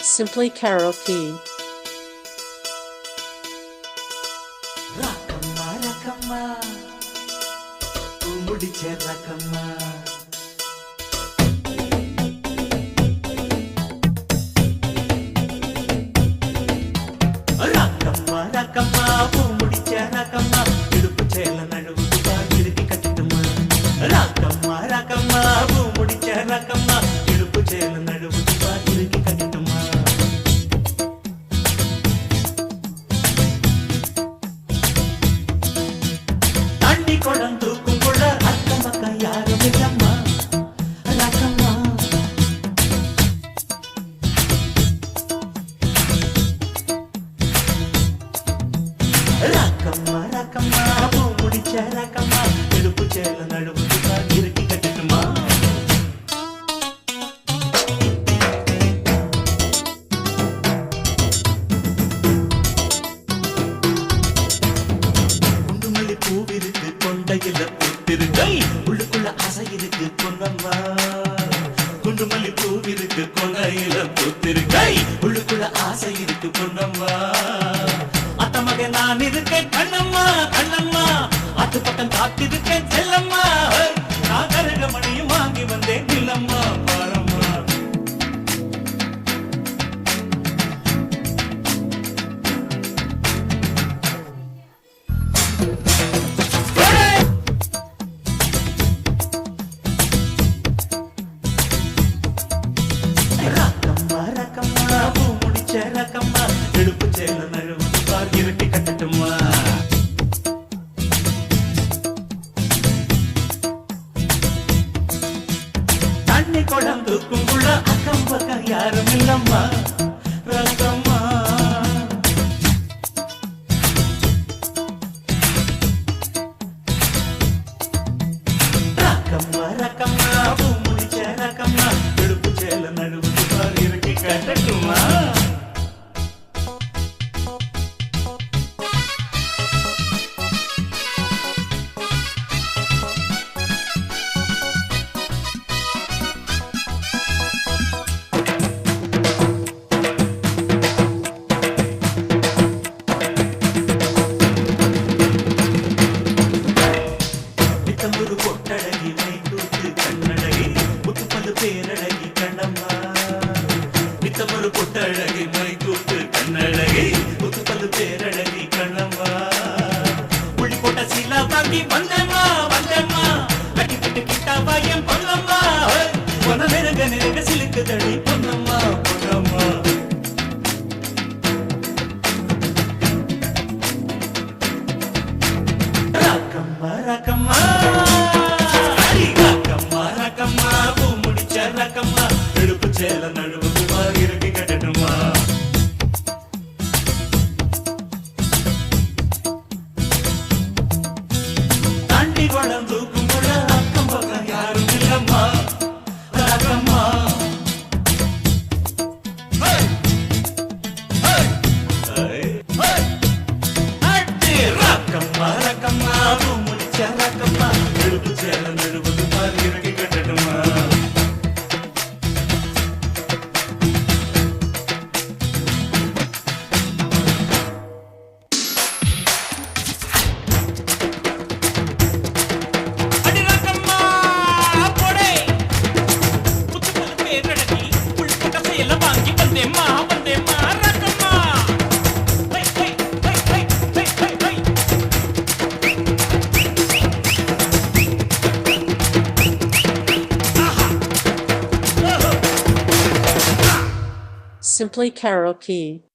Simply Karaoke. Rakama rakama, umudiche rakama. Rakama rakama, umudiche rakama. Idupu chela naduvuga iriki kattuma. Rakama rakama, umudiche rakama. Idupu chela naduvuga iriki kattuma. கொடந்தூக்கும் கூட அக்கம் பக்கம் யாரும் இல்லம்மா ரக்கம்மா ரக்கம்மா ரக்கம்மா பூ முடிச்ச ரக்கம்மா இடுப்பு சேல நடுவு இறுக்கி கட்டுமா குண்டுமல்லி பூவிருக்கு கொண்டையில பூத்திருக்கை உள்ளுக்குள்ள ஆசை இருக்கு பொன்னம்மா குண்டுமல்லி பூவிருக்கு கொண்டையில பூத்திருக்கை உள்ளுக்குள்ள ஆசை இருக்கு பொன்னம்மா அத்த மகன் நான் இருக்கேன் கண்ணம்மா கண்ணம்மா அத்து பக்கம் காத்திருக்கேன் செல்லம்மா நான் கருக மணியும் வாங்கி வந்தேன் இல்லம்மா பாரம்மா ரக்கம்மா இடுப்பு சேல நழுவு இருட்டி கட்டட்டுமா தண்ணி குடம் தூக்கும் கூட அக்கம் பக்கம் யாரும் இல்லம்மா ரக்கம்மா ரக்கம்மா ரக்கம்மா பூ முடிச்ச ரக்கம்மா இடுப்பு சேல நழுவு இருட்டி கட்டட்டுமா ஒரு பொட்டழகி மைக்கூத்து கண்ணழகி முத்துப்பது பேரழகி கண்ணம்மா நித்தமொரு பொட்டழகி மைக்கூத்து கண்ணழகி முத்துப்பது பேரழகி கண்ணம்மா புள்ளி போட்ட சீலா வாங்கி வந்தம்மா வந்தம்மா கட்டி பிட்டு கிட்டா பையன் பொன்னம்மா பொன நெருங்க நெருங்க சிலுக்கு தடி பொன்னம்மா பொன்னம்மா ரக்கம்மா ரக்கம்மா சேல நழுவு இறுக்கி கட்டட்டுமா தாண்டி குடம் தூக்கும் கூட அக்கம் பக்கம் யாரும் இல்லம்மா ரக்கம்மா ரக்கம்மா ரக்கம்மா பூ முடிச்ச ரக்கம்மா இடுப்பு சேல நழுவு இறுக்கி கட்டட்டுமா Simply Karaoke.